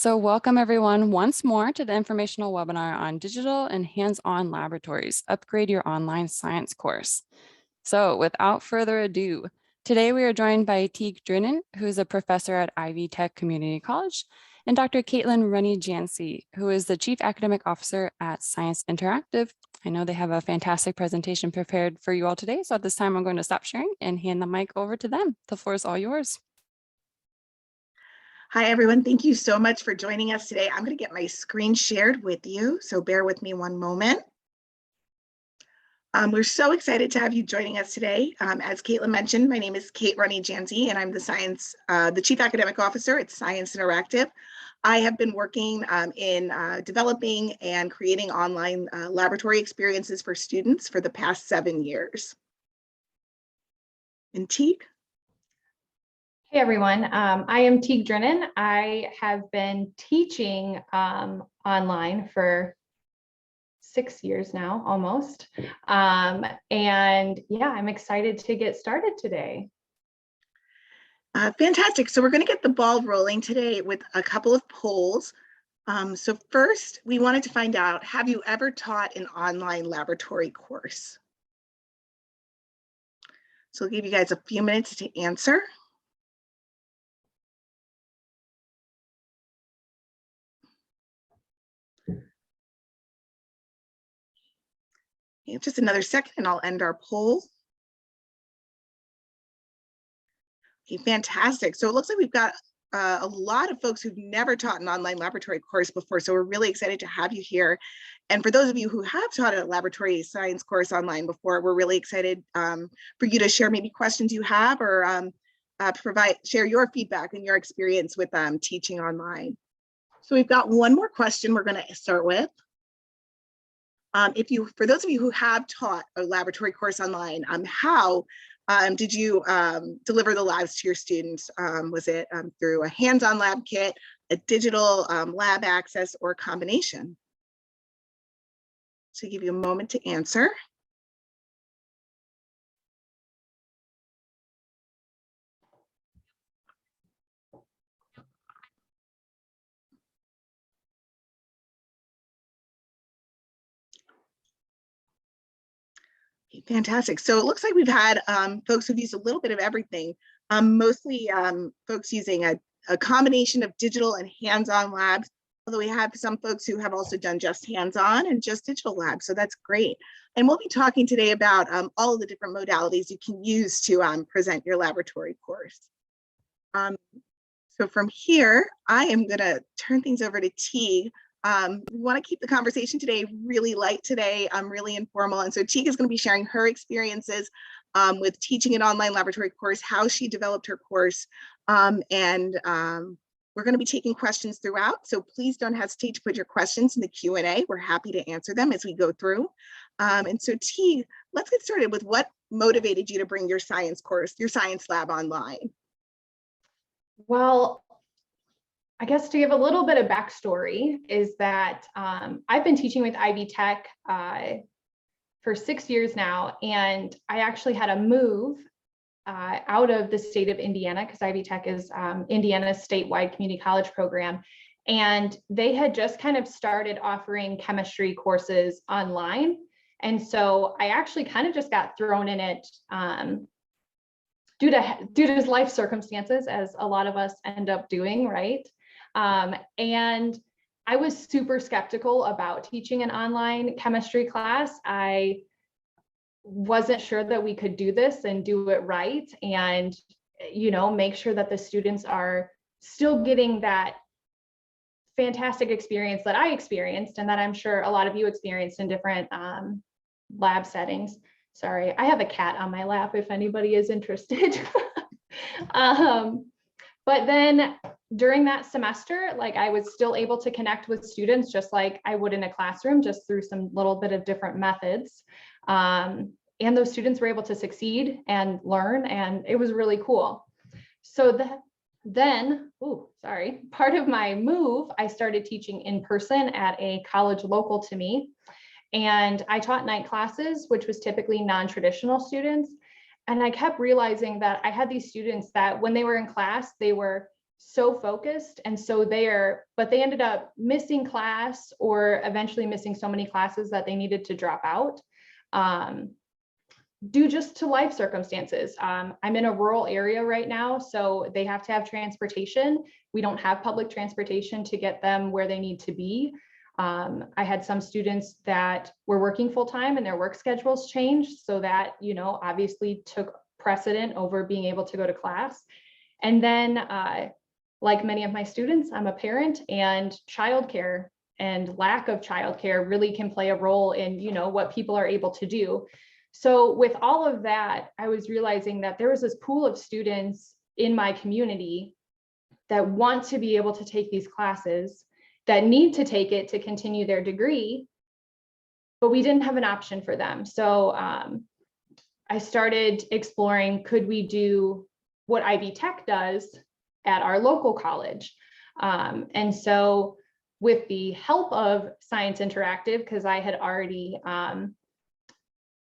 So welcome everyone once more to the informational webinar on digital and hands-on laboratories, upgrade your online science course. So without further ado, today we are joined by Teage Drinnon, who is a professor at Ivy Tech Community College, and Dr. Caitlin Runne-Janczy, who is the Chief Academic Officer at Science Interactive. I know they have a fantastic presentation prepared for you all today. So at this time, I'm going to stop sharing and hand the mic over to them. The floor is all yours. Hi, everyone. Thank you so much for joining us today. I'm going to get my screen shared with you, so bear with me one moment. We're so excited to have you joining us today. As Caitlin mentioned, my name is Kate Runne-Janczy, and I'm the Chief Academic Officer at Science Interactive. I have been working in developing and creating online laboratory experiences for students for the past 7 years. And Teage? Hey everyone, I am Teage Drinnon. I have been teaching online for 6 years now, almost. And yeah, I'm excited to get started today. Fantastic. So we're going to get the ball rolling today with a couple of polls. So first, we wanted to find out, have you ever taught an online laboratory course? So I'll give you guys a few minutes to answer. Just another second and I'll end our poll. Okay, fantastic. So it looks like we've got a lot of folks who've never taught an online laboratory course before. So we're really excited to have you here. And for those of you who have taught a laboratory science course online before, we're really excited for you to share maybe questions you have or share your feedback and your experience with teaching online. So we've got one more question we're going to start with. For those of you who have taught a laboratory course online, how did you deliver the labs to your students? Was it through a hands-on lab kit, a digital lab access, or a combination? So I'll give you a moment to answer. Fantastic. So it looks like we've had folks who've used a little bit of everything, mostly folks using a combination of digital and hands-on labs, although we have some folks who have also done just hands-on and just digital labs, so that's great. And we'll be talking today about all of the different modalities you can use to present your laboratory course. So from here, I am going to turn things over to Teage. We want to keep the conversation today really light today, really informal. And so Teage is going to be sharing her experiences with teaching an online laboratory course, how she developed her course. We're going to be taking questions throughout. So please don't hesitate to put your questions in the Q&A. We're happy to answer them as we go through. And so Teage, let's get started with what motivated you to bring your science course, your science lab online. Well, I guess to give a little bit of backstory is that I've been teaching with Ivy Tech for 6 years now, and I actually had a move out of the state of Indiana because Ivy Tech is Indiana's statewide community college program, and they had just kind of started offering chemistry courses online, and so I actually kind of just got thrown in it due to life circumstances, as a lot of us end up doing, right? And I was super skeptical about teaching an online chemistry class. I wasn't sure that we could do this and do it right, and make sure that the students are still getting that fantastic experience that I experienced and that I'm sure a lot of you experienced in different lab settings. Sorry, I have a cat on my lap if anybody is interested. But then during that semester, I was still able to connect with students just like I would in a classroom, just through some little bit of different methods. And those students were able to succeed and learn, and it was really cool. So part of my move, I started teaching in person at a college local to me. And I taught night classes, which was typically non-traditional students. And I kept realizing that I had these students that when they were in class, they were so focused and so there, but they ended up missing class or eventually missing so many classes that they needed to drop out due just to life circumstances. I'm in a rural area right now, so they have to have transportation. We don't have public transportation to get them where they need to be. I had some students that were working full-time and their work schedules changed, so that, you know, obviously took precedent over being able to go to class. And then, like many of my students, I'm a parent, and childcare and lack of childcare really can play a role in, you know, what people are able to do. So with all of that, I was realizing that there was this pool of students in my community that want to be able to take these classes, that need to take it to continue their degree, but we didn't have an option for them. So I started exploring, could we do what Ivy Tech does at our local college? And so with the help of Science Interactive, because I had already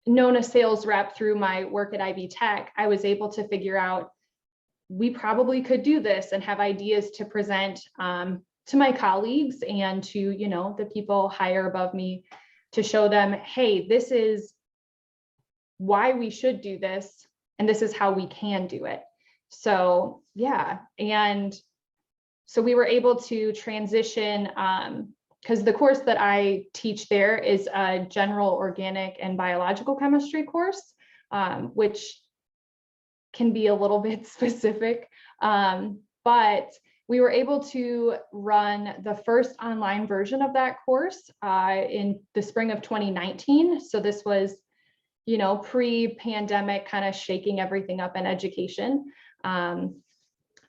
known a sales rep through my work at Ivy Tech, I was able to figure out we probably could do this and have ideas to present to my colleagues and to, you know, the people higher above me, to show them, hey, this is why we should do this, and this is how we can do it. So yeah, and so we were able to transition, because the course that I teach there is a general organic and biological chemistry course, which can be a little bit specific, but we were able to run the first online version of that course in the spring of 2019. So this was, you know, pre-pandemic, kind of shaking everything up in education.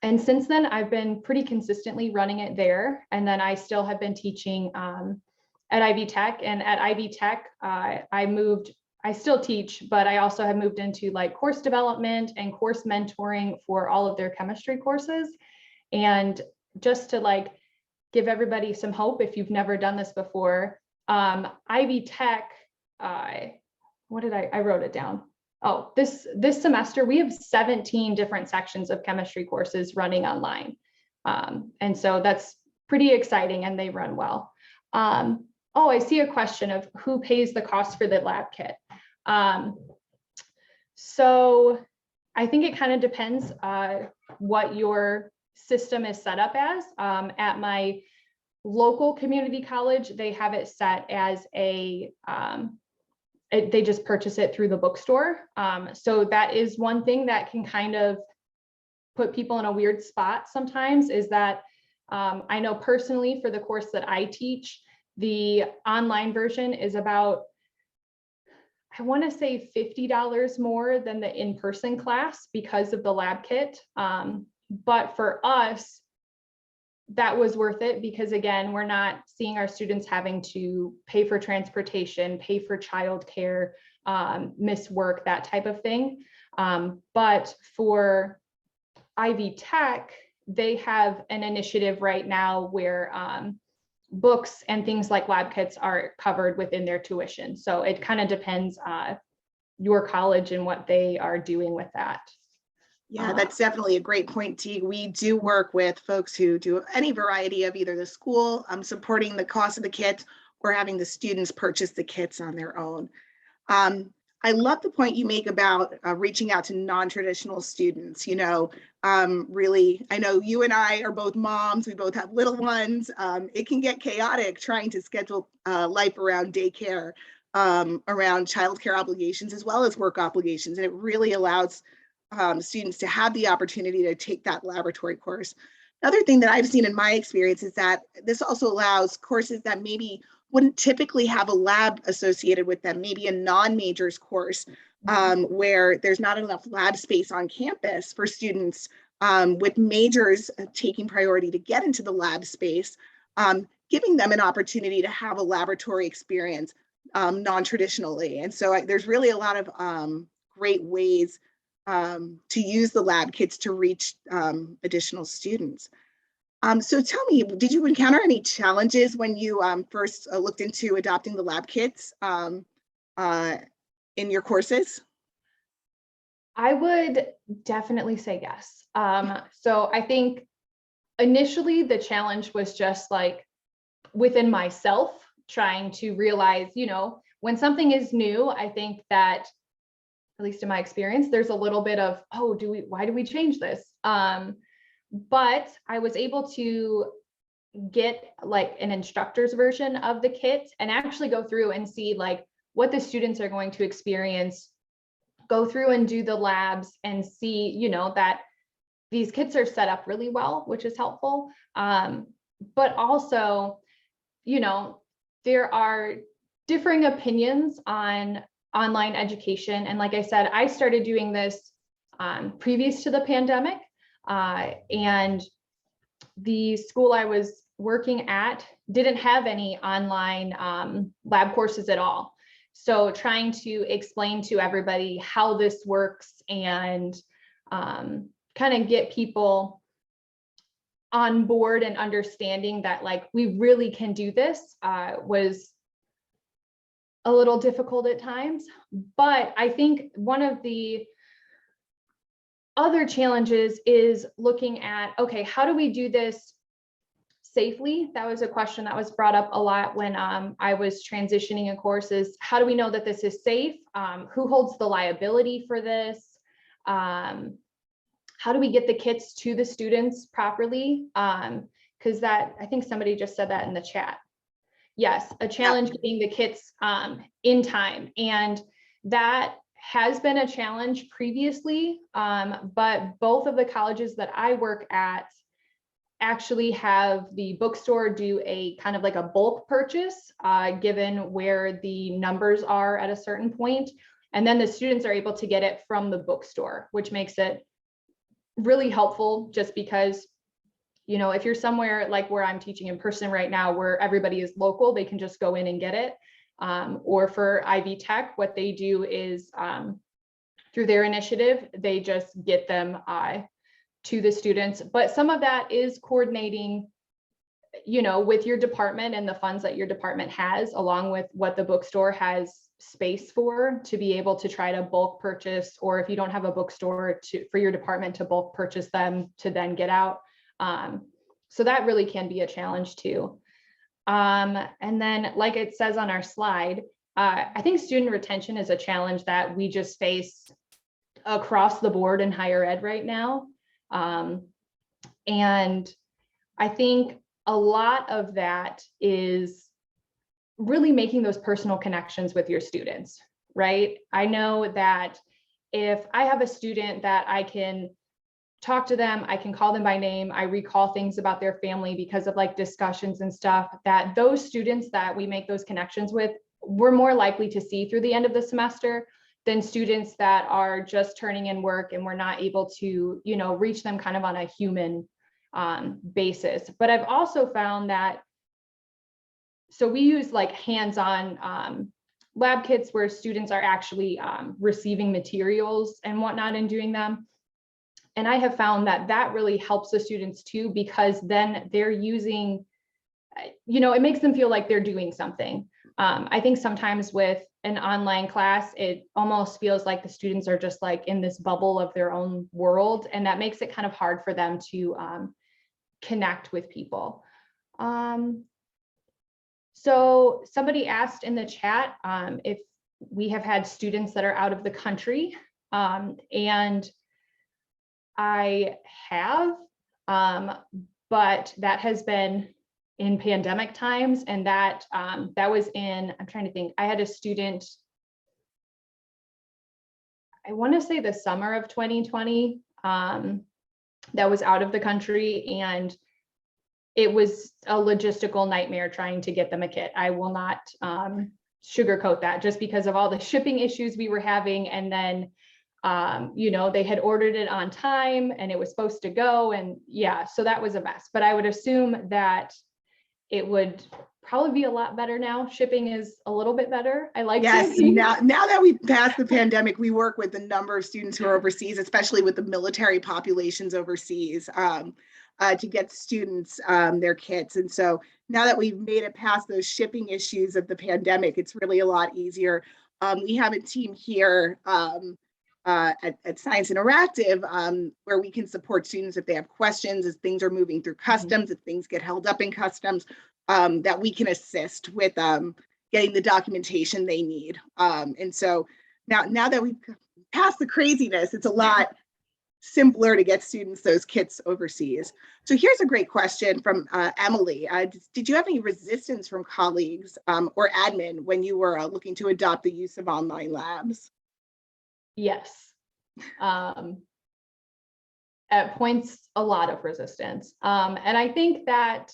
And since then, I've been pretty consistently running it there. And then I still have been teaching at Ivy Tech. And at Ivy Tech, I still teach, but I also have moved into like course development and course mentoring for all of their chemistry courses. And just to like give everybody some hope, if you've never done this before, Ivy Tech, I wrote it down. Oh, this semester, we have 17 different sections of chemistry courses running online. And so that's pretty exciting, and they run well. Oh, I see a question of who pays the cost for the lab kit. So I think it kind of depends what your system is set up as. At my local community college, they have it set as a they just purchase it through the bookstore. So that is one thing that can kind of put people in a weird spot sometimes, is that I know personally for the course that I teach, the online version is about, I want to say $50 more than the in-person class because of the lab kit. But for us, that was worth it because, again, we're not seeing our students having to pay for transportation, pay for childcare, miss work, that type of thing. But for Ivy Tech, they have an initiative right now where books and things like lab kits are covered within their tuition. So it kind of depends your college and what they are doing with that. Yeah, that's definitely a great point, Teague. We do work with folks who do any variety of either the school supporting the cost of the kits or having the students purchase the kits on their own. I love the point you make about reaching out to non-traditional students. You know, really, I know you and I are both moms. We both have little ones. It can get chaotic trying to schedule life around daycare, around childcare obligations, as well as work obligations. And it really allows students to have the opportunity to take that laboratory course. Another thing that I've seen in my experience is that this also allows courses that maybe wouldn't typically have a lab associated with them, maybe a non-majors course where there's not enough lab space on campus for students with majors taking priority to get into the lab space, giving them an opportunity to have a laboratory experience non-traditionally. And so there's really a lot of great ways to use the lab kits to reach additional students. So tell me, did you encounter any challenges when you first looked into adopting the lab kits in your courses? I would definitely say yes. So I think initially the challenge was just like within myself, trying to realize, when something is new, I think that, at least in my experience, there's a little bit of, oh, why do we change this? But I was able to get like an instructor's version of the kit and actually go through and see like what the students are going to experience, go through and do the labs and see, that these kits are set up really well, which is helpful. But also, there are differing opinions on online education. And like I said, I started doing this previous to the pandemic. And the school I was working at didn't have any online lab courses at all. So trying to explain to everybody how this works and kind of get people on board and understanding that like we really can do this was a little difficult at times. But I think one of the other challenges is looking at, okay, how do we do this safely? That was a question that was brought up a lot when I was transitioning in courses. How do we know that this is safe? Who holds the liability for this? How do we get the kits to the students properly? Because I think somebody just said that in the chat. Yes, a challenge getting the kits in time. And that has been a challenge previously, but both of the colleges that I work at actually have the bookstore do a kind of like a bulk purchase, given where the numbers are at a certain point. And then the students are able to get it from the bookstore, which makes it really helpful just because, if you're somewhere like where I'm teaching in person right now, where everybody is local, they can just go in and get it. Or for Ivy Tech, what they do is through their initiative, they just get them to the students. But some of that is coordinating, with your department and the funds that your department has, along with what the bookstore has space for, to be able to try to bulk purchase, or if you don't have a bookstore, for your department to bulk purchase them to then get out. So that really can be a challenge too. And then, like it says on our slide, I think student retention is a challenge that we just face across the board in higher ed right now. And I think a lot of that is really making those personal connections with your students, right? I know that if I have a student that I can talk to them, I can call them by name, I recall things about their family because of like discussions and stuff, that those students that we make those connections with, we're more likely to see through the end of the semester than students that are just turning in work and we're not able to, reach them kind of on a human basis. But I've also found that, so we use like hands-on lab kits where students are actually receiving materials and whatnot and doing them. And I have found that really helps the students too, because then they're using, it makes them feel like they're doing something. I think sometimes with an online class, it almost feels like the students are just like in this bubble of their own world. And that makes it kind of hard for them to connect with people. So somebody asked in the chat if we have had students that are out of the country, and I have, but that has been in pandemic times, and that was in, I'm trying to think, I had a student, I want to say the summer of 2020, that was out of the country, and it was a logistical nightmare trying to get them a kit. I will not sugarcoat that, just because of all the shipping issues we were having. And then, they had ordered it on time and it was supposed to go. And yeah, so that was a mess. But I would assume that it would probably be a lot better now. Shipping is a little bit better. I like Yes, shipping. now that we've passed the pandemic, we work with a number of students who are overseas, especially with the military populations overseas, to get students their kits. And so now that we've made it past those shipping issues of the pandemic, it's really a lot easier. We have a team here at Science Interactive, where we can support students if they have questions, as things are moving through customs, if things get held up in customs, that we can assist with getting the documentation they need. And so now that we've passed the craziness, it's a lot simpler to get students those kits overseas. So here's a great question from Emily. Did you have any resistance from colleagues or admin when you were looking to adopt the use of online labs? Yes. At points, a lot of resistance. And I think that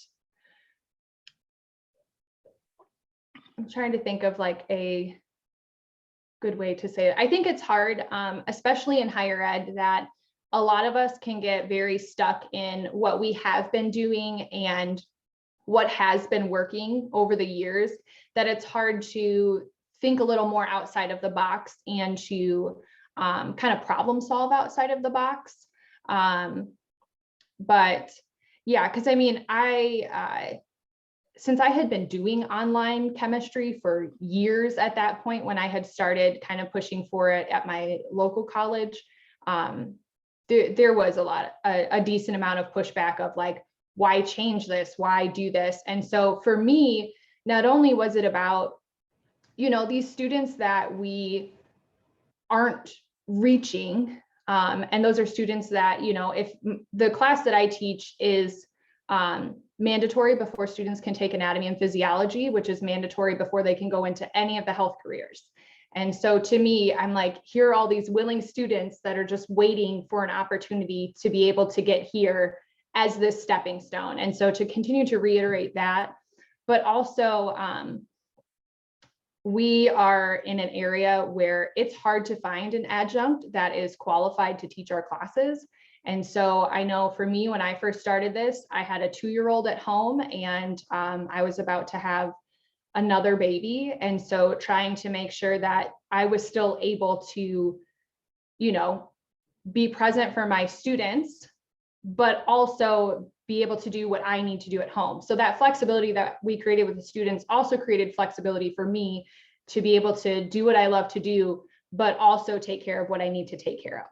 I'm trying to think of like a good way to say it. I think it's hard, especially in higher ed, that a lot of us can get very stuck in what we have been doing and what has been working over the years, that it's hard to think a little more outside of the box and to kind of problem solve outside of the box. But yeah, because I mean, since I had been doing online chemistry for years at that point, when I had started kind of pushing for it at my local college, there was a decent amount of pushback of like, why change this? Why do this? And so for me, not only was it about, these students that we aren't reaching, and those are students that, if the class that I teach is mandatory before students can take anatomy and physiology, which is mandatory before they can go into any of the health careers. And so to me, I'm like, here are all these willing students that are just waiting for an opportunity to be able to get here as this stepping stone. And so to continue to reiterate that, but also we are in an area where it's hard to find an adjunct that is qualified to teach our classes. And so I know for me, when I first started this, I had a 2-year-old at home, and I was about to have another baby. And so trying to make sure that I was still able to, be present for my students, but also be able to do what I need to do at home. So that flexibility that we created with the students also created flexibility for me to be able to do what I love to do, but also take care of what I need to take care of.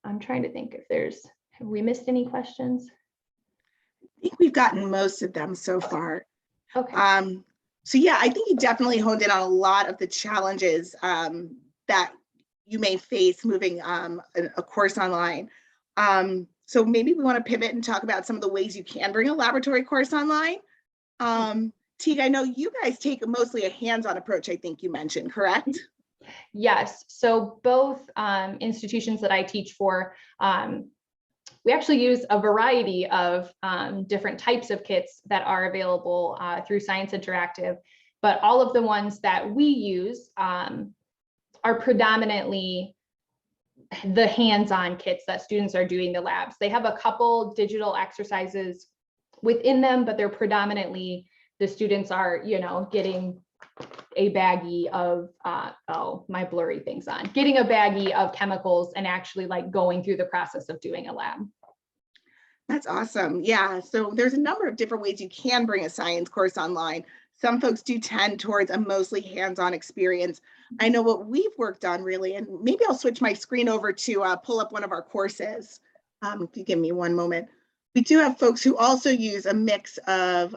I'm trying to think have we missed any questions? I think we've gotten most of them so far. Okay. So yeah, I think you definitely honed in on a lot of the challenges that you may face moving a course online. So maybe we want to pivot and talk about some of the ways you can bring a laboratory course online. Teage, I know you guys take mostly a hands-on approach, I think you mentioned, correct? Yes. So both institutions that I teach for, we actually use a variety of different types of kits that are available through Science Interactive, but all of the ones that we use are predominantly the hands-on kits that students are doing the labs. They have a couple digital exercises within them, but they're predominantly the students are, getting a baggie of, my blurry thing's on, getting a baggie of chemicals and actually like going through the process of doing a lab. That's awesome. Yeah, so there's a number of different ways you can bring a science course online. Some folks do tend towards a mostly hands-on experience. I know what we've worked on really, and maybe I'll switch my screen over to pull up one of our courses. If you give me one moment. We do have folks who also use a mix of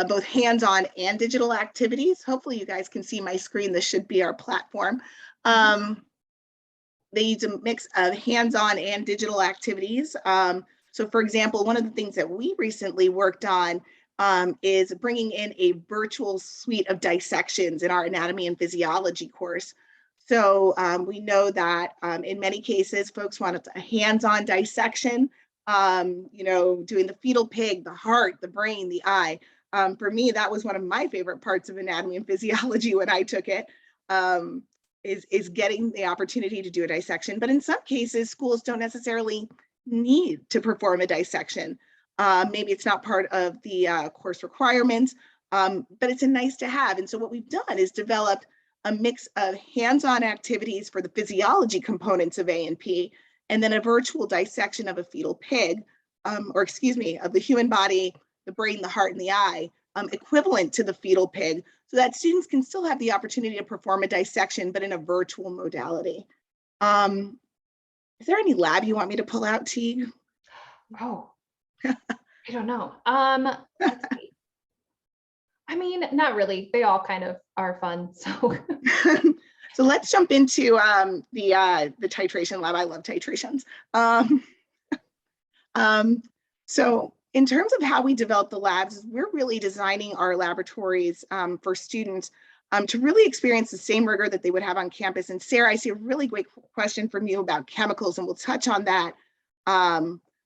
both hands-on and digital activities. Hopefully you guys can see my screen. This should be our platform. They use a mix of hands-on and digital activities. So for example, one of the things that we recently worked on is bringing in a virtual suite of dissections in our anatomy and physiology course. So we know that in many cases, folks want a hands-on dissection, doing the fetal pig, the heart, the brain, the eye. For me, that was one of my favorite parts of anatomy and physiology when I took it, is getting the opportunity to do a dissection. But in some cases, schools don't necessarily need to perform a dissection. Maybe it's not part of the course requirements, but it's a nice to have. And so what we've done is developed a mix of hands-on activities for the physiology components of A&P, and then a virtual dissection of a fetal pig, of the human body, the brain, the heart, and the eye, equivalent to the fetal pig, so that students can still have the opportunity to perform a dissection, but in a virtual modality. Is there any lab you want me to pull out, Teague? Oh, I don't know. Let's see. I mean, not really. They all kind of are fun. So, so let's jump into the titration lab. I love titrations. So in terms of how we develop the labs, we're really designing our laboratories for students to really experience the same rigor that they would have on campus. And Sarah, I see a really great question from you about chemicals, and we'll touch on that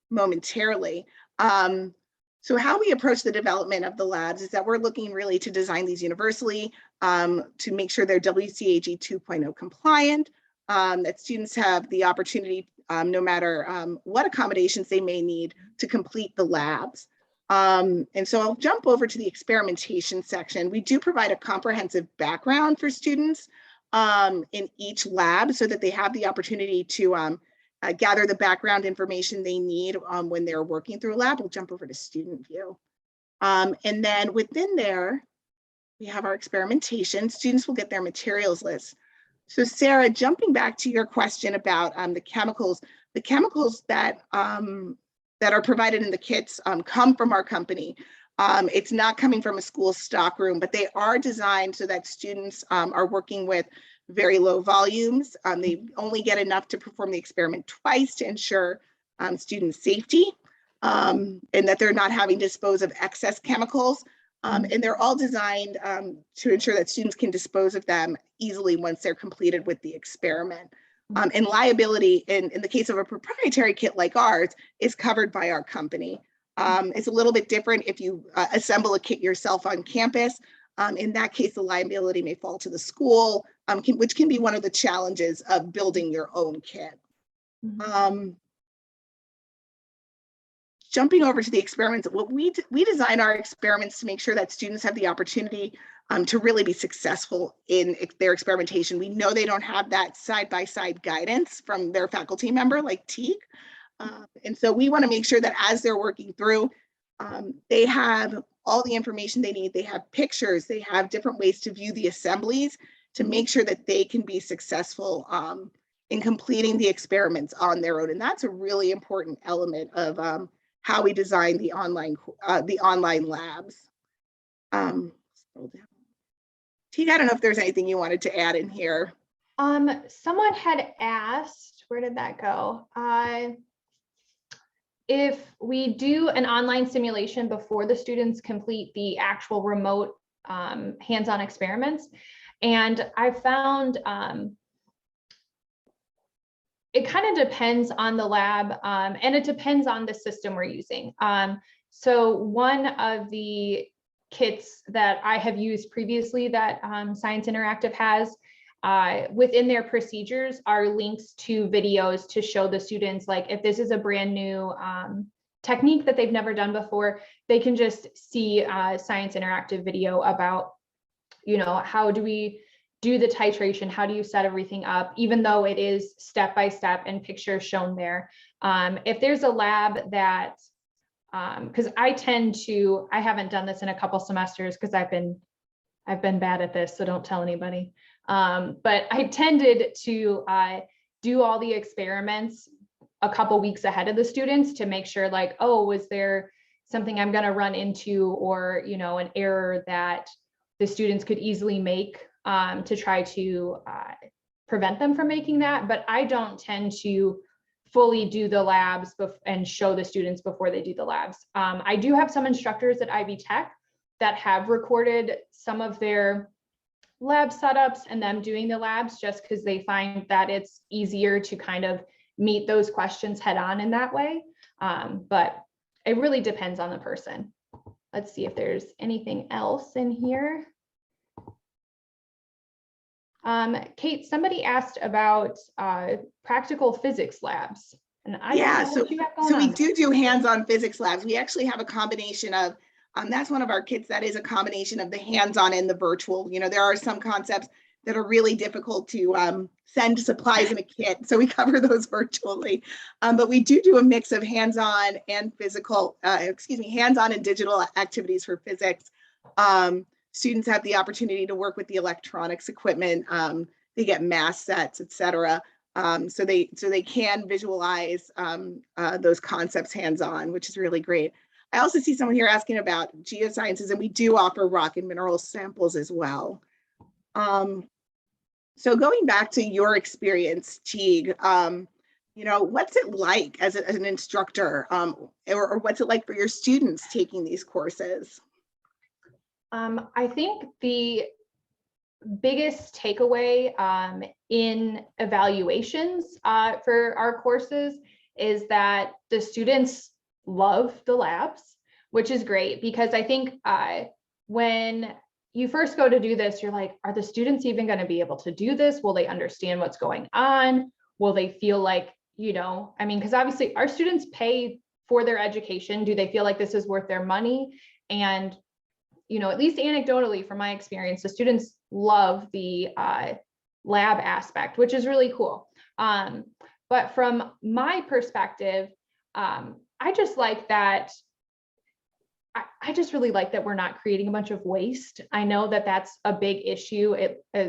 momentarily. So how we approach the development of the labs is that we're looking really to design these universally to make sure they're WCAG 2.0 compliant, that students have the opportunity, no matter what accommodations they may need, to complete the labs. And so I'll jump over to the experimentation section. We do provide a comprehensive background for students in each lab so that they have the opportunity to gather the background information they need when they're working through a lab. We'll jump over to student view. And then within there, we have our experimentation. Students will get their materials list. So Sarah, jumping back to your question about the chemicals that are provided in the kits come from our company. It's not coming from a school stockroom, but they are designed so that students are working with very low volumes. They only get enough to perform the experiment twice to ensure student safety, and that they're not having to dispose of excess chemicals. And they're all designed to ensure that students can dispose of them easily once they're completed with the experiment. And liability in the case of a proprietary kit like ours is covered by our company. It's a little bit different if you assemble a kit yourself on campus. In that case, the liability may fall to the school, which can be one of the challenges of building your own kit. Jumping over to the experiments, what we design our experiments to make sure that students have the opportunity to really be successful in their experimentation. We know they don't have that side-by-side guidance from their faculty member like Teague. And so we want to make sure that as they're working through, they have all the information they need. They have pictures, they have different ways to view the assemblies to make sure that they can be successful in completing the experiments on their own. And that's a really important element of how we design the online labs. Scroll down. Teague, I don't know if there's anything you wanted to add in here. Someone had asked, where did that go? If we do an online simulation before the students complete the actual remote hands-on experiments, and I found it kind of depends on the lab, and it depends on the system we're using. So one of the kits that I have used previously that Science Interactive has, within their procedures are links to videos to show the students, like if this is a brand new technique that they've never done before, they can just see a Science Interactive video about, you know, how do we do the titration? How do you set everything up? Even though it is step-by-step and pictures shown there. If there's a lab that, because I haven't done this in a couple semesters because I've been bad at this, so don't tell anybody. But I tended to do all the experiments a couple weeks ahead of the students to make sure, like, oh, was there something I'm going to run into, or, you know, an error that the students could easily make to try to prevent them from making that. But I don't tend to fully do the labs and show the students before they do the labs. I do have some instructors at Ivy Tech that have recorded some of their lab setups and them doing the labs, just because they find that it's easier to kind of meet those questions head on in that way. But it really depends on the person. Let's see if there's anything else in here. Kate, somebody asked about practical physics labs. And we do hands-on physics labs. We actually have a combination of, that's one of our kits that is a combination of the hands-on and the virtual. You know, there are some concepts that are really difficult to send supplies in a kit, so we cover those virtually. But we do a mix of hands-on and physical, hands-on and digital activities for physics. Students have the opportunity to work with the electronics equipment. They get mask sets, etc. So they can visualize those concepts hands-on, which is really great. I also see someone here asking about geosciences, and we do offer rock and mineral samples as well. So going back to your experience, Teage, you know, what's it like as an instructor, or what's it like for your students taking these courses? I think the biggest takeaway in evaluations for our courses is that the students love the labs, which is great, because I think when you first go to do this, you're like, are the students even going to be able to do this? Will they understand what's going on? Will they feel like, you know, I mean, because obviously our students pay for their education. Do they feel like this is worth their money? And, you know, at least anecdotally from my experience, the students love the lab aspect, which is really cool. But from my perspective, I just like that. I just really like that we're not creating a bunch of waste. I know that that's a big issue,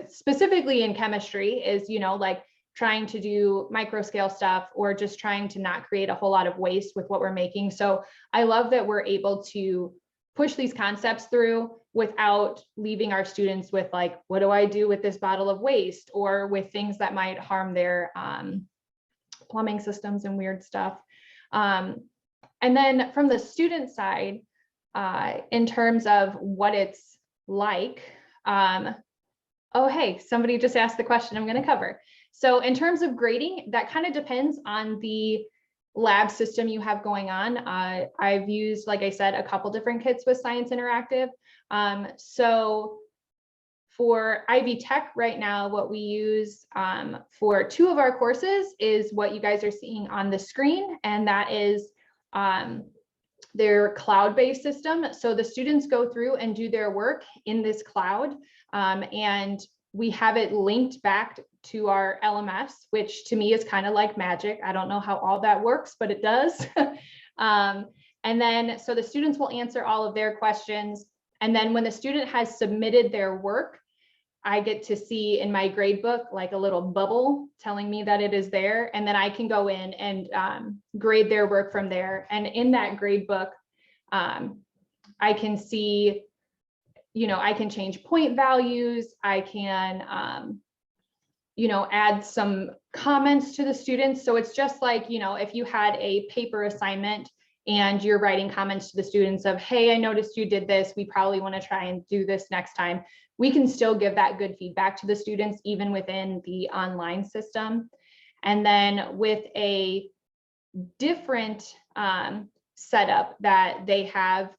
specifically in chemistry, is, you know, like trying to do micro scale stuff or just trying to not create a whole lot of waste with what we're making. So I love that we're able to push these concepts through without leaving our students with like, what do I do with this bottle of waste, or with things that might harm their plumbing systems and weird stuff. And then from the student side, in terms of what it's like, oh, hey, somebody just asked the question I'm going to cover. So in terms of grading, that kind of depends on the lab system you have going on. I've used, like I said, a couple different kits with Science Interactive. So for Ivy Tech right now, what we use for 2 of our courses is what you guys are seeing on the screen, and that is their cloud-based system. So the students go through and do their work in this cloud, and we have it linked back to our LMS, which to me is kind of like magic. I don't know how all that works, but it does. And then, so the students will answer all of their questions. And then when the student has submitted their work, I get to see in my grade book like a little bubble telling me that it is there, and then I can go in and grade their work from there. And in that grade book, I can see, you know, I can change point values. I can, you know, add some comments to the students. So it's just like, you know, if you had a paper assignment and you're writing comments to the students of, hey, I noticed you did this, we probably want to try and do this next time. We can still give that good feedback to the students, even within the online system. And then with a different setup that they have,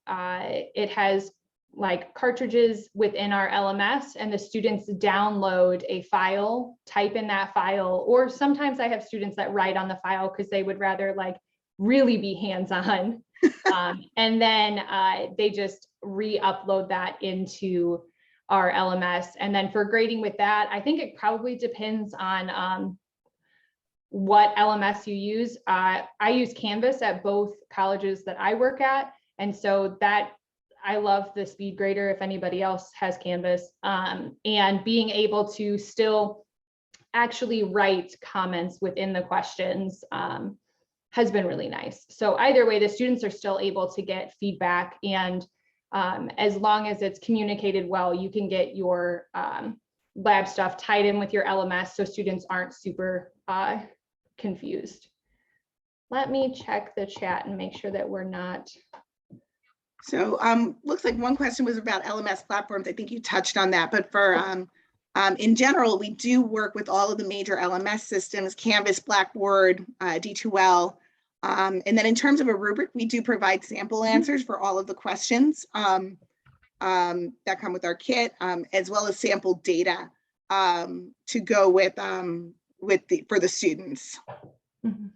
it has like cartridges within our LMS, and the students download a file, type in that file, or sometimes I have students that write on the file because they would rather like really be hands-on. And then they just re-upload that into our LMS. And then for grading with that, I think it probably depends on what LMS you use. I use Canvas at both colleges that I work at. And so that, I love the speed grader if anybody else has Canvas, and being able to still actually write comments within the questions has been really nice. So either way, the students are still able to get feedback, and as long as it's communicated well, you can get your lab stuff tied in with your LMS so students aren't super confused. Let me check the chat and make sure that we're not. So looks like one question was about LMS platforms. I think you touched on that, but for in general, we do work with all of the major LMS systems, Canvas, Blackboard, D2L. And then in terms of a rubric, we do provide sample answers for all of the questions that come with our kit, as well as sample data to go with for the students. Mm-hmm.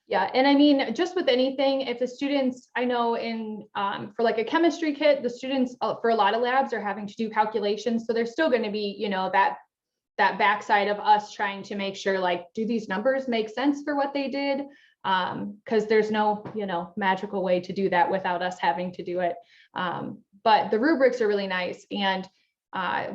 Yeah, and I mean, just with anything, if the students, I know in for like a chemistry kit, the students for a lot of labs are having to do calculations, so there's still going to be, you know, that backside of us trying to make sure, like, do these numbers make sense for what they did? Because there's no, you know, magical way to do that without us having to do it. But the rubrics are really nice. And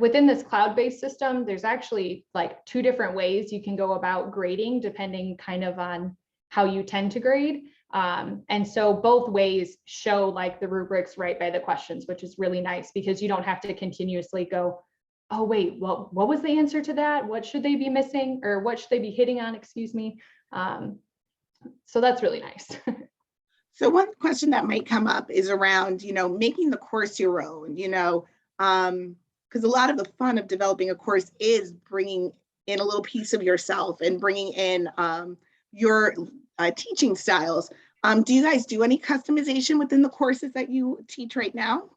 within this cloud-based system, there's actually like 2 different ways you can go about grading, depending kind of on how you tend to grade. And so both ways show like the rubrics right by the questions, which is really nice because you don't have to continuously go, oh, wait, well, what was the answer to that? What should they be missing, or what should they be hitting on? Excuse me. So that's really nice. So one question that might come up is around, making the course your own, because a lot of the fun of developing a course is bringing in a little piece of yourself and bringing in your teaching styles. Do you guys do any customization within the courses that you teach right now?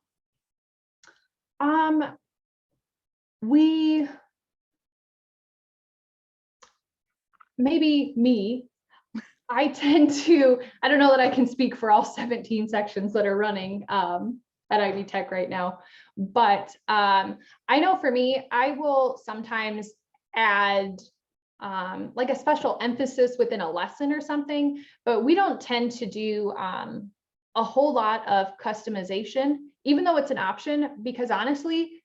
Maybe me. I tend to, I don't know that I can speak for all 17 sections that are running at Ivy Tech right now, but I know for me, I will sometimes add like a special emphasis within a lesson or something, but we don't tend to do a whole lot of customization, even though it's an option, because honestly,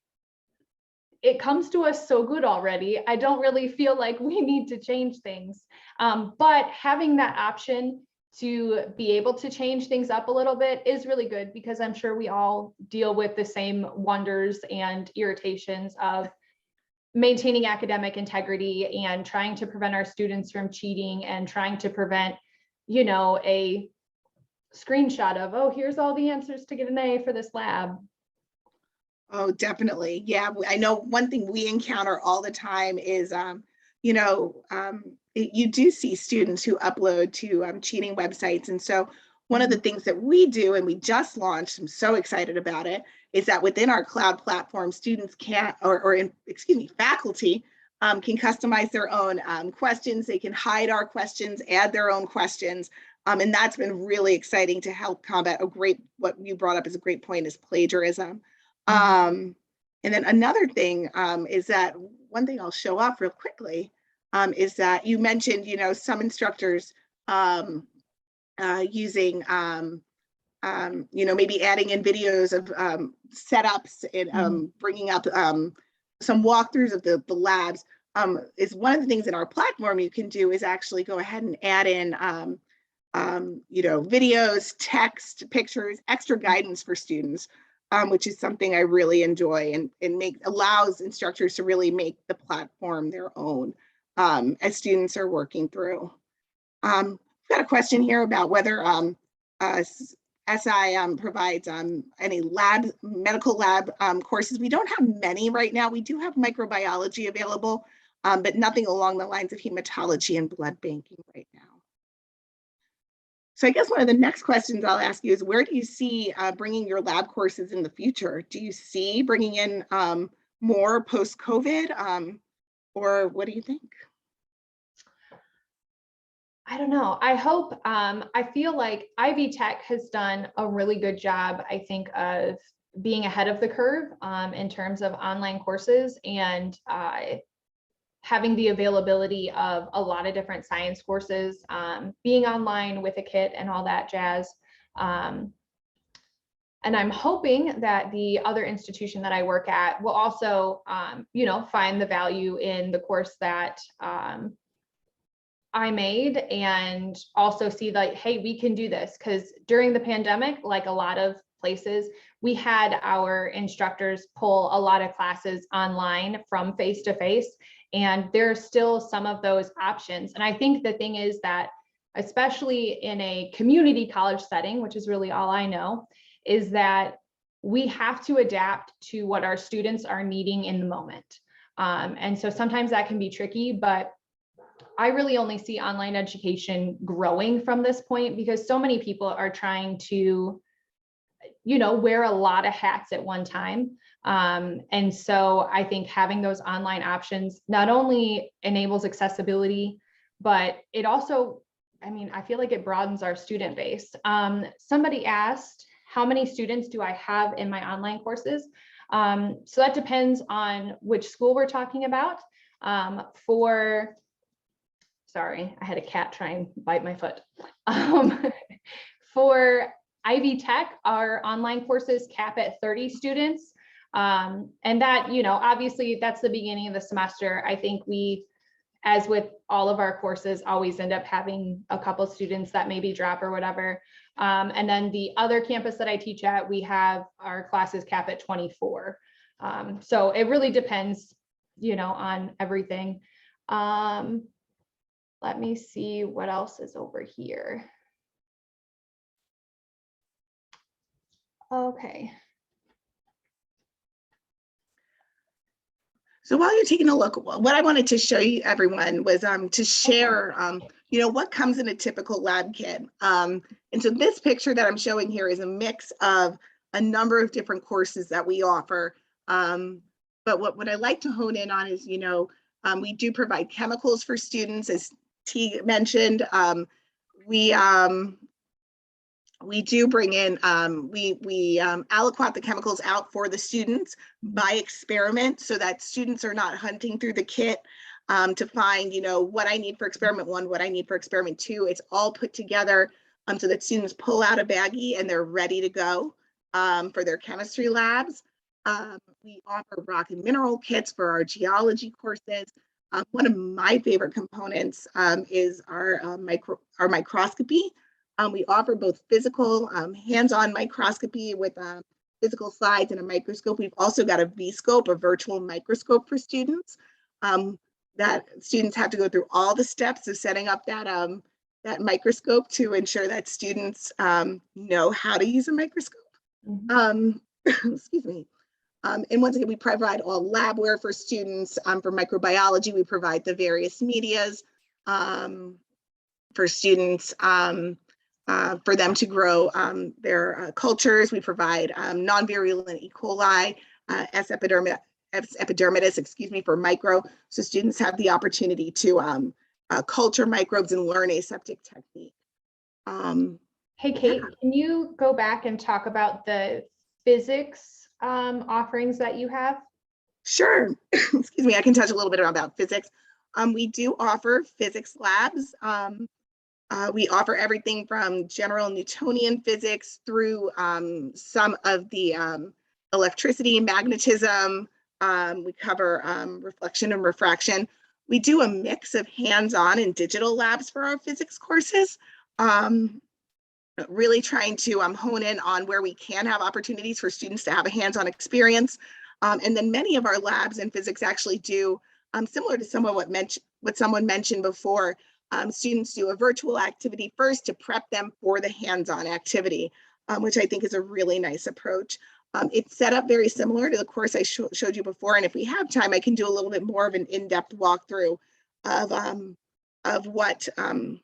it comes to us so good already. I don't really feel like we need to change things. But having that option to be able to change things up a little bit is really good, because I'm sure we all deal with the same wonders and irritations of maintaining academic integrity and trying to prevent our students from cheating and trying to prevent, a screenshot of, oh, here's all the answers to get an A for this lab. Oh, definitely. Yeah, I know one thing we encounter all the time is, you do see students who upload to cheating websites. And so one of the things that we do, and we just launched, I'm so excited about it, is that within our cloud platform, students can, faculty can customize their own questions. They can hide our questions, add their own questions. And that's been really exciting to help combat what you brought up is a great point, is plagiarism. And then another thing is that one thing I'll show off real quickly is that you mentioned, some instructors using, maybe adding in videos of setups and bringing up some walkthroughs of the labs. Is one of the things in our platform you can do is actually go ahead and add in, videos, text, pictures, extra guidance for students. Which is something I really enjoy, and allows instructors to really make the platform their own as students are working through. We've got a question here about whether SI provides any medical lab courses. We don't have many right now. We do have microbiology available, but nothing along the lines of hematology and blood banking right now. So I guess one of the next questions I'll ask you is, where do you see bringing your lab courses in the future? Do you see bringing in more post-COVID, or what do you think? I don't know. I hope, I feel like Ivy Tech has done a really good job, I think, of being ahead of the curve in terms of online courses and having the availability of a lot of different science courses, being online with a kit and all that jazz. And I'm hoping that the other institution that I work at will also, find the value in the course that I made, and also see like, hey, we can do this. Because during the pandemic, like a lot of places, we had our instructors pull a lot of classes online from face-to-face. And there are still some of those options. And I think the thing is that, especially in a community college setting, which is really all I know, is that we have to adapt to what our students are needing in the moment. And so sometimes that can be tricky, but I really only see online education growing from this point, because so many people are trying to, wear a lot of hats at one time. And so I think having those online options not only enables accessibility, but it also, I feel like it broadens our student base. Somebody asked, how many students do I have in my online courses? So that depends on which school we're talking about. Sorry, I had a cat try and bite my foot. For Ivy Tech, our online courses cap at 30 students. And that, obviously that's the beginning of the semester. I think we, as with all of our courses, always end up having a couple students that maybe drop or whatever. And then the other campus that I teach at, we have our classes cap at 24. So it really depends, on everything. Let me see what else is over here. Okay. So while you're taking a look, what I wanted to show you everyone was to share, what comes in a typical lab kit. And so this picture that I'm showing here is a mix of a number of different courses that we offer. But what I like to hone in on is, we do provide chemicals for students, as Teage mentioned. We do bring in, we aliquot the chemicals out for the students by experiment so that students are not hunting through the kit to find, what I need for experiment 1, what I need for experiment 2. It's all put together so that students pull out a baggie and they're ready to go for their chemistry labs. We offer rock and mineral kits for our geology courses. One of my favorite components is our microscopy. We offer both physical, hands-on microscopy with physical slides and a microscope. We've also got a V-scope, a virtual microscope for students that students have to go through all the steps of setting up that microscope to ensure that students know how to use a microscope. Excuse me. And once again, we provide all labware for students. For microbiology, we provide the various medias for students. For them to grow their cultures. We provide non-virulent E. coli, S. epidermidis, for micro, so students have the opportunity to culture microbes and learn aseptic technique. Hey, Kate, can you go back and talk about the physics offerings that you have? Sure. Excuse me, I can touch a little bit about physics. We do offer physics labs. We offer everything from general Newtonian physics through some of the electricity, magnetism. We cover reflection and refraction. We do a mix of hands-on and digital labs for our physics courses, really trying to hone in on where we can have opportunities for students to have a hands-on experience. And then many of our labs in physics actually do, similar to what someone mentioned before, students do a virtual activity first to prep them for the hands-on activity, which I think is a really nice approach. It's set up very similar to the course I showed you before, and if we have time, I can do a little bit more of an in-depth walkthrough of what a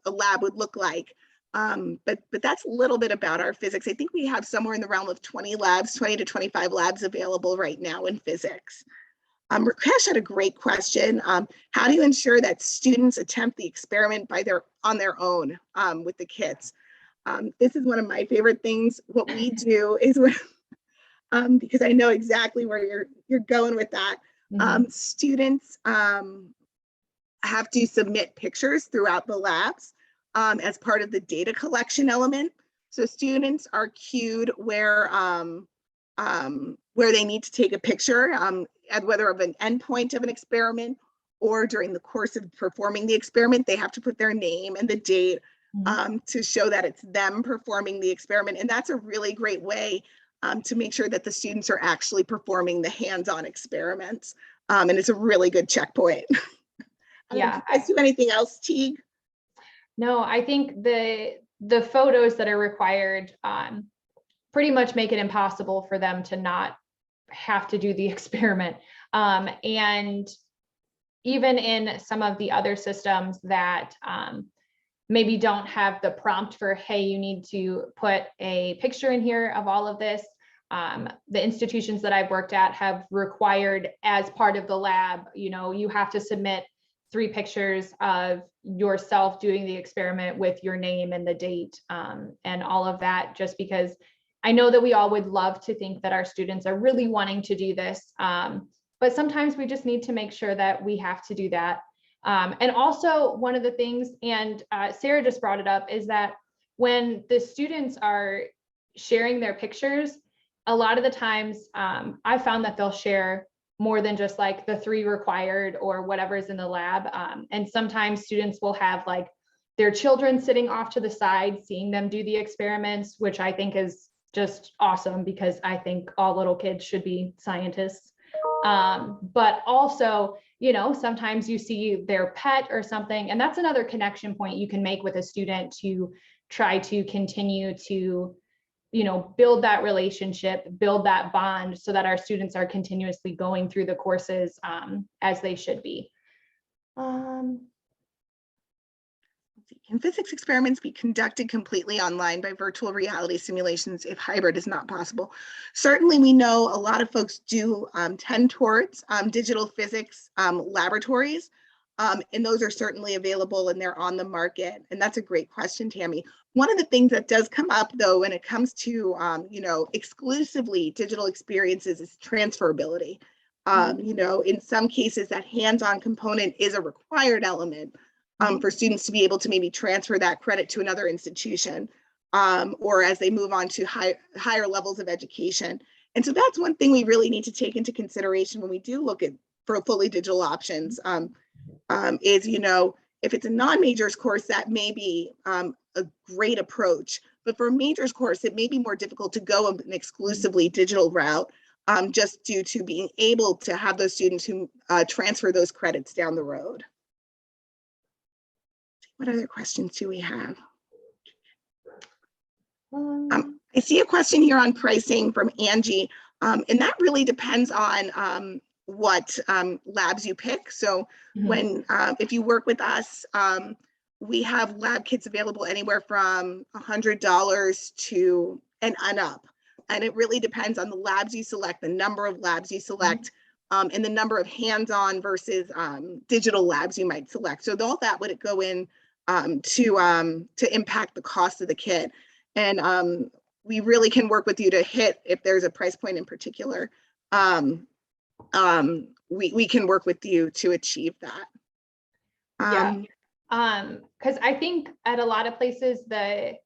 lab would look like. But that's a little bit about our physics. I think we have somewhere in the realm of 20 to 25 labs available right now in physics. Rakesh had a great question. How do you ensure that students attempt the experiment on their own with the kits? This is one of my favorite things. What we do is, because I know exactly where you're going with that. Students have to submit pictures throughout the labs as part of the data collection element. So students are cued where they need to take a picture, whether of an endpoint of an experiment or during the course of performing the experiment. They have to put their name and the date to show that it's them performing the experiment. And that's a really great way to make sure that the students are actually performing the hands-on experiments. And it's a really good checkpoint. Yeah. Do you guys do anything else, Teage? No, I think the photos that are required pretty much make it impossible for them to not have to do the experiment. And even in some of the other systems that maybe don't have the prompt for, hey, you need to put a picture in here of all of this. The institutions that I've worked at have required, as part of the lab, you have to submit 3 pictures of yourself doing the experiment with your name and the date and all of that, just because I know that we all would love to think that our students are really wanting to do this, but sometimes we just need to make sure that we have to do that. And also one of the things, and Sarah just brought it up, is that when the students are sharing their pictures, a lot of the times I found that they'll share more than just like the 3 required or whatever's in the lab. And sometimes students will have like their children sitting off to the side, seeing them do the experiments, which I think is just awesome because I think all little kids should be scientists. But also, you know, sometimes you see their pet or something, and that's another connection point you can make with a student to try to continue to, you know, build that relationship, build that bond so that our students are continuously going through the courses as they should be. Can physics experiments be conducted completely online by virtual reality simulations if hybrid is not possible? Certainly, we know a lot of folks do tend towards digital physics laboratories, and those are certainly available and they're on the market. And that's a great question, Tammy. One of the things that does come up, though, when it comes to you know, exclusively digital experiences is transferability. You know, in some cases, that hands-on component is a required element. For students to be able to maybe transfer that credit to another institution, or as they move on to higher levels of education. And so that's one thing we really need to take into consideration when we do look at for fully digital options, is, you know, if it's a non-majors course, that may be a great approach. But for a majors course, it may be more difficult to go an exclusively digital route, just due to being able to have those students who transfer those credits down the road. What other questions do we have? I see a question here on pricing from Angie, and that really depends on what labs you pick. So when if you work with us, we have lab kits available anywhere from $100 to and up. And it really depends on the labs you select, the number of labs you select, and the number of hands-on versus digital labs you might select. So all that would go in to impact the cost of the kit. And we really can work with you to hit, if there's a price point in particular, we can work with you to achieve that. Because I think at a lot of places, the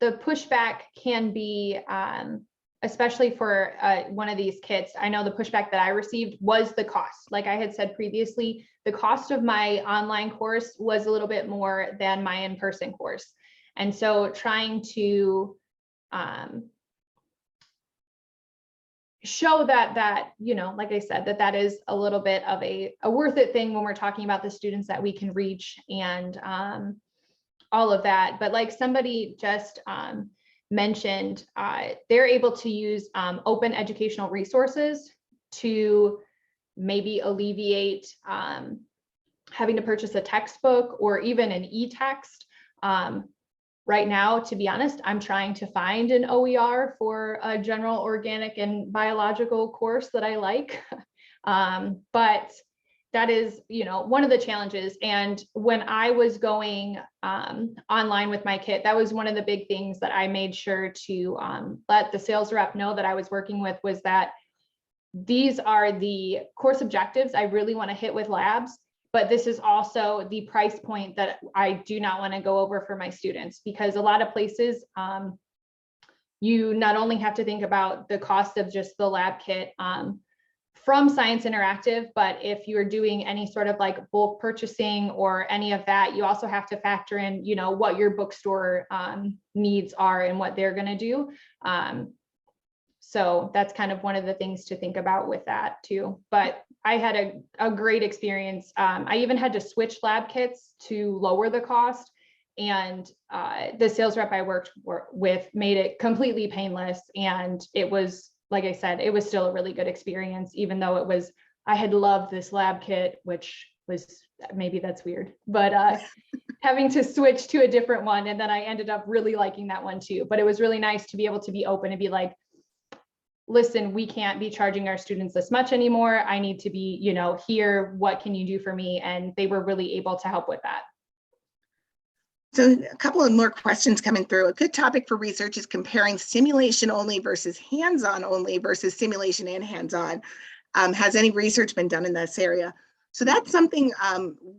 pushback can be, especially for one of these kits, I know the pushback that I received was the cost. Like I had said previously, the cost of my online course was a little bit more than my in-person course. And so trying to show that, you know, like I said, that is a little bit of a worth it thing when we're talking about the students that we can reach and all of that. But like somebody just mentioned, they're able to use open educational resources to maybe alleviate having to purchase a textbook or even an e-text. Right now, to be honest, I'm trying to find an OER for a general organic and biological course that I like. But that is, you know, one of the challenges. And when I was going online with my kit, that was one of the big things that I made sure to let the sales rep know that I was working with, was that these are the course objectives I really want to hit with labs, but this is also the price point that I do not want to go over for my students, because a lot of places you not only have to think about the cost of just the lab kit from Science Interactive, but if you're doing any sort of like bulk purchasing or any of that, you also have to factor in, you know, what your bookstore needs are and what they're going to do. So that's kind of one of the things to think about with that too. But I had a great experience. I even had to switch lab kits to lower the cost, and the sales rep I worked with made it completely painless. And it was, like I said, it was still a really good experience, even though it was, I had loved this lab kit, which was, maybe that's weird, but having to switch to a different one. And then I ended up really liking that one too. But it was really nice to be able to be open and be like, listen, we can't be charging our students this much anymore. I need to be, you know, here, what can you do for me? And they were really able to help with that. So a couple of more questions coming through. A good topic for research is comparing simulation only versus hands-on only versus simulation and hands-on. Has any research been done in this area? So that's something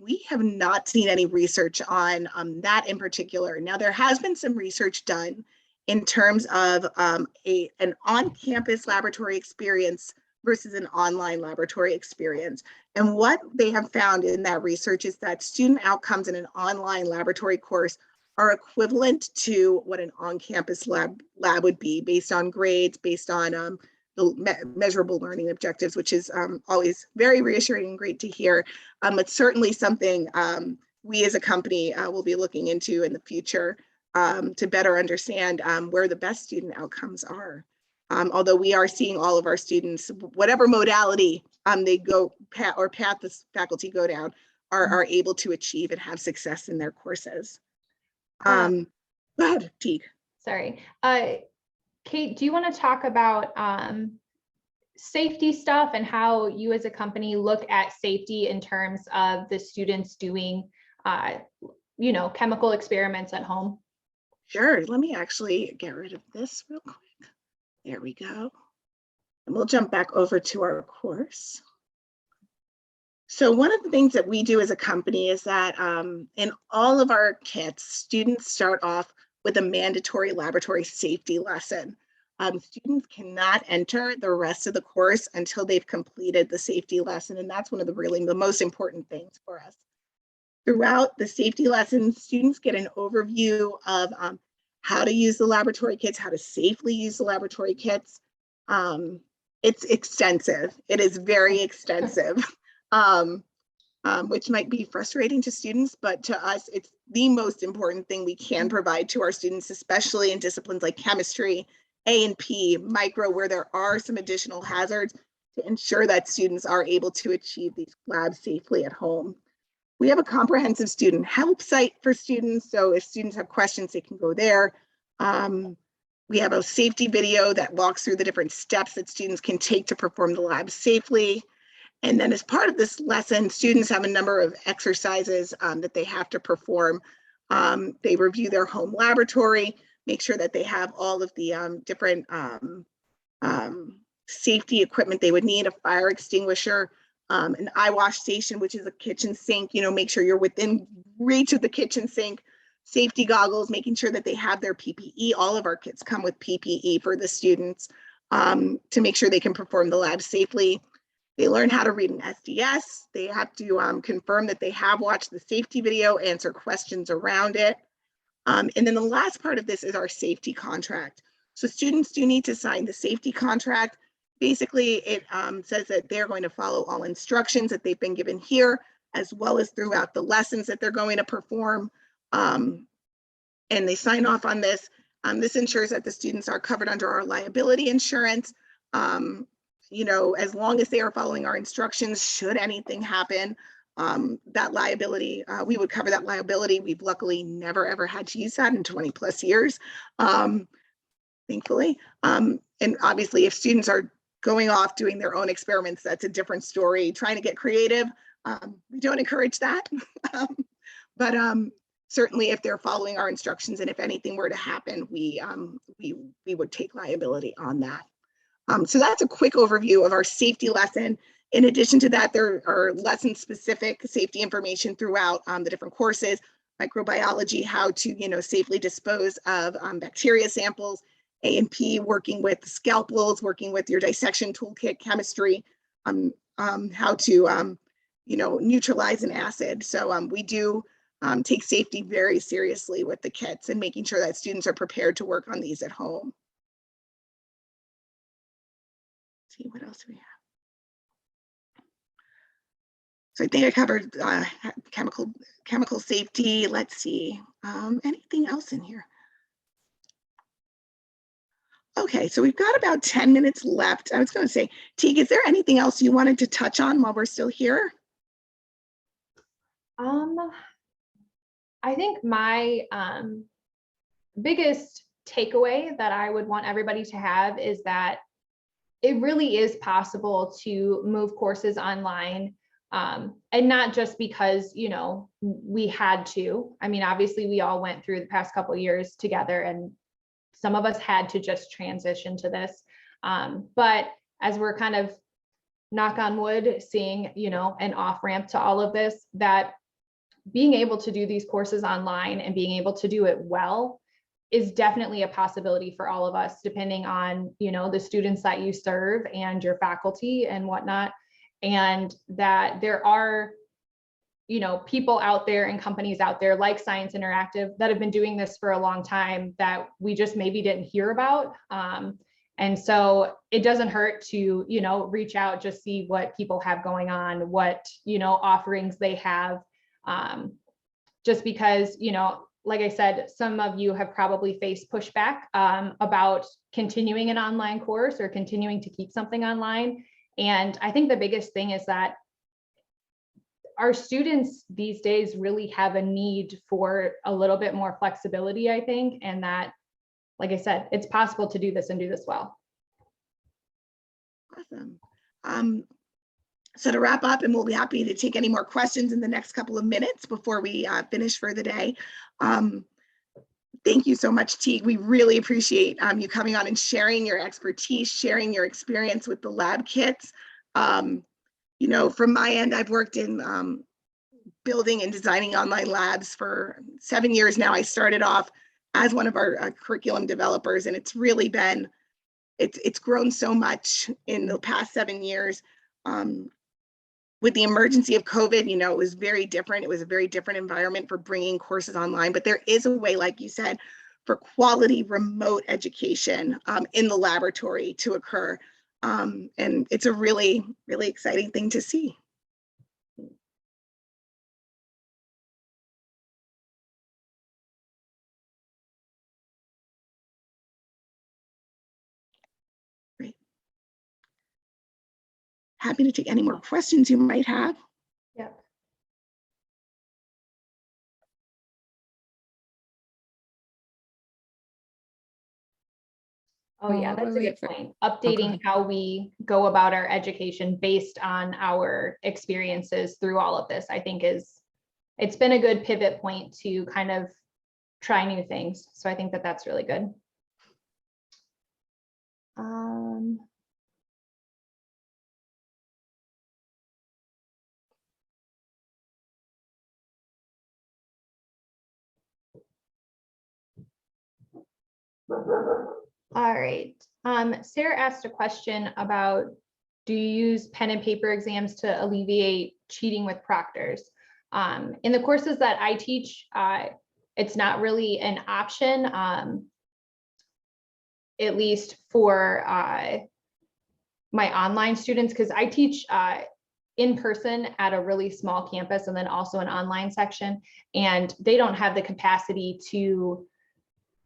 we have not seen any research on that in particular. Now, there has been some research done in terms of an on-campus laboratory experience versus an online laboratory experience. And what they have found in that research is that student outcomes in an online laboratory course are equivalent to what an on-campus lab would be, based on grades, based on the measurable learning objectives, which is always very reassuring and great to hear. It's certainly something we as a company will be looking into in the future to better understand where the best student outcomes are. Although we are seeing all of our students, whatever modality they go path the faculty go down, are able to achieve and have success in their courses. Go ahead, Teage. Sorry. Kate, do you want to talk about safety stuff and how you as a company look at safety in terms of the students doing, chemical experiments at home? Sure. Let me actually get rid of this real quick. There we go. And we'll jump back over to our course. So one of the things that we do as a company is that in all of our kits, students start off with a mandatory laboratory safety lesson. Students cannot enter the rest of the course until they've completed the safety lesson. And that's one of the most important things for us. Throughout the safety lessons, students get an overview of how to use the laboratory kits, how to safely use the laboratory kits. It's extensive. It is very extensive, which might be frustrating to students, but to us, it's the most important thing we can provide to our students, especially in disciplines like chemistry, A&P, micro, where there are some additional hazards, to ensure that students are able to achieve these labs safely at home. We have a comprehensive student help site for students. So if students have questions, they can go there. We have a safety video that walks through the different steps that students can take to perform the lab safely. And then as part of this lesson, students have a number of exercises that they have to perform. They review their home laboratory, make sure that they have all of the different safety equipment they would need, a fire extinguisher, an eye wash station, which is a kitchen sink, make sure you're within reach of the kitchen sink, safety goggles, making sure that they have their PPE. All of our kits come with PPE for the students to make sure they can perform the lab safely. They learn how to read an SDS. They have to confirm that they have watched the safety video, answer questions around it. And then the last part of this is our safety contract. So students do need to sign the safety contract. Basically, it says that they're going to follow all instructions that they've been given here, as well as throughout the lessons that they're going to perform. And they sign off on this. This ensures that the students are covered under our liability insurance. As long as they are following our instructions, should anything happen, that liability, we would cover that liability. We've luckily never, ever had to use that in 20 plus years, thankfully. And obviously, if students are going off doing their own experiments, that's a different story. Trying to get creative, we don't encourage that. But certainly if they're following our instructions and if anything were to happen, we would take liability on that. So that's a quick overview of our safety lesson. In addition to that, there are lesson-specific safety information throughout the different courses, microbiology, how to safely dispose of bacteria samples, A&P, working with scalpels, working with your dissection toolkit, chemistry, how to neutralize an acid. So we do take safety very seriously with the kits and making sure that students are prepared to work on these at home. Let's see, what else do we have? So I think I covered chemical safety. Let's see, anything else in here? Okay, so we've got about 10 minutes left. I was going to say, Teage, is there anything else you wanted to touch on while we're still here? I think my biggest takeaway that I would want everybody to have is that it really is possible to move courses online, and not just because, we had to. I mean, obviously we all went through the past couple of years together and some of us had to just transition to this. But as we're kind of knock on wood, seeing, you know, an off ramp to all of this, that being able to do these courses online and being able to do it well is definitely a possibility for all of us, depending on, you know, the students that you serve and your faculty and whatnot. And that there are, you know, people out there and companies out there like Science Interactive that have been doing this for a long time that we just maybe didn't hear about. And so it doesn't hurt to, you know, reach out, just see what people have going on, what, you know, offerings they have. Just because, you know, like I said, some of you have probably faced pushback about continuing an online course or continuing to keep something online. And I think the biggest thing is that our students these days really have a need for a little bit more flexibility, I think, and that, like I said, it's possible to do this and do this well. Awesome. So to wrap up, and we'll be happy to take any more questions in the next couple of minutes before we finish for the day. Thank you so much, Teage. We really appreciate you coming on and sharing your expertise, sharing your experience with the lab kits. You know, from my end, I've worked in building and designing online labs for 7 years now. I started off as one of our curriculum developers, and it's really been, it's grown so much in the past 7 years. With the emergency of COVID, you know, it was very different. It was a very different environment for bringing courses online, but there is a way, like you said, for quality remote education in the laboratory to occur. And it's a really, really exciting thing to see. Great. Happy to take any more questions you might have. Yeah. Oh yeah, that's a good point. Updating how we go about our education based on our experiences through all of this, I think it's been a good pivot point to kind of try new things. So I think that that's really good. All right. Sarah asked a question about, do you use pen and paper exams to alleviate cheating with proctors? In the courses that I teach, it's not really an option, at least for my online students, because I teach in person at a really small campus and then also an online section, and they don't have the capacity to,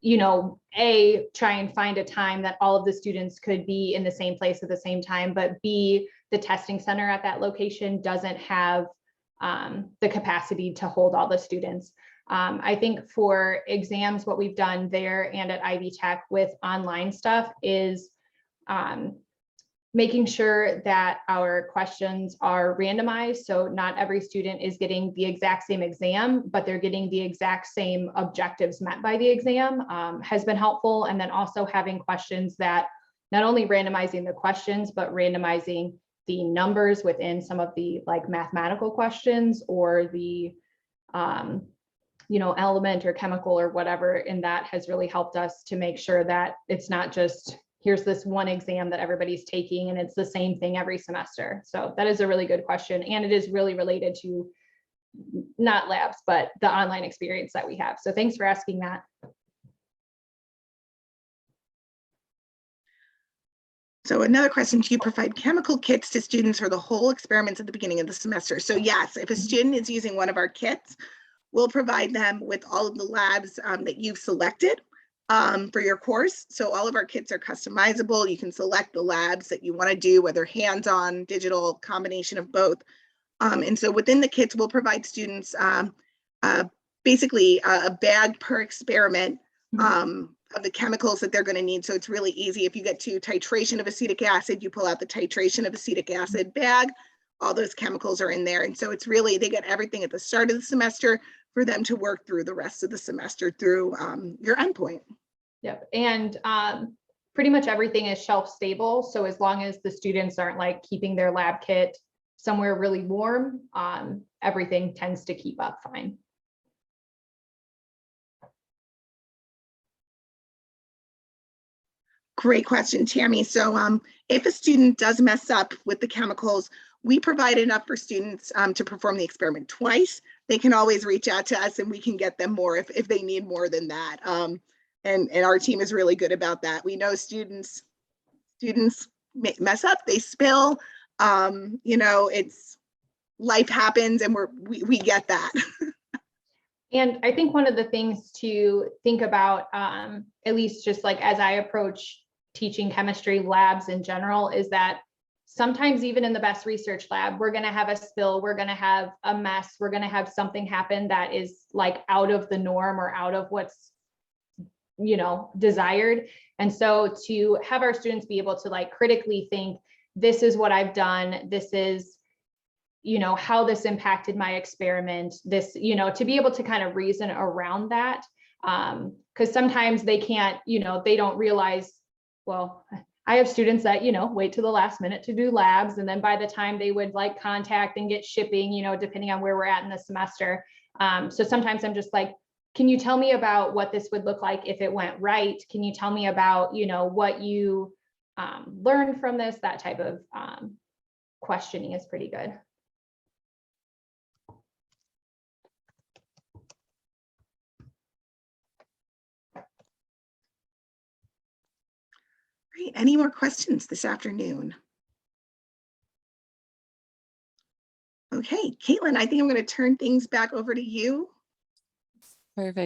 you know, A, try and find a time that all of the students could be in the same place at the same time, but B, the testing center at that location doesn't have the capacity to hold all the students. I think for exams, what we've done there and at Ivy Tech with online stuff is making sure that our questions are randomized. So not every student is getting the exact same exam, but they're getting the exact same objectives met by the exam has been helpful. And then also having questions that not only randomizing the questions, but randomizing the numbers within some of the like mathematical questions or the, you know, element or chemical or whatever. And that has really helped us to make sure that it's not just, here's this one exam that everybody's taking and it's the same thing every semester. So that is a really good question. And it is really related to not labs, but the online experience that we have. So thanks for asking that. So another question, do you provide chemical kits to students for the whole experiments at the beginning of the semester? So yes, if a student is using one of our kits, we'll provide them with all of the labs that you've selected for your course. So all of our kits are customizable. You can select the labs that you want to do, whether hands-on, digital, combination of both. And so within the kits, we'll provide students basically a bag per experiment of the chemicals that they're going to need. So it's really easy. If you get to titration of acetic acid, you pull out the titration of acetic acid bag. All those chemicals are in there. And so it's really, they get everything at the start of the semester for them to work through the rest of the semester through your endpoint. Yep. And pretty much everything is shelf stable. So as long as the students aren't like keeping their lab kit somewhere really warm, everything tends to keep up fine. Great question, Tammy. So if a student does mess up with the chemicals, we provide enough for students to perform the experiment twice. They can always reach out to us and we can get them more if they need more than that. And our team is really good about that. We know students mess up, they spill, you know, it's life happens and we get that. And I think one of the things to think about, at least just like as I approach teaching chemistry labs in general, is that sometimes even in the best research lab, we're going to have a spill, we're going to have a mess, we're going to have something happen that is like out of the norm or out of what's, you know, desired. And so to have our students be able to like critically think, this is what I've done, this is, you know, how this impacted my experiment, this, you know, to be able to kind of reason around that. Because sometimes they can't, you know, they don't realize, well, I have students that, you know, wait to the last minute to do labs. And then by the time they would like contact and get shipping, you know, depending on where we're at in the semester. So sometimes I'm just like, can you tell me about what this would look like if it went right? Can you tell me about, you know, what you learned from this? That type of questioning is pretty good. Great. Any more questions this afternoon? Okay, Caitlin, I think I'm going to turn things back over to you. Perfect.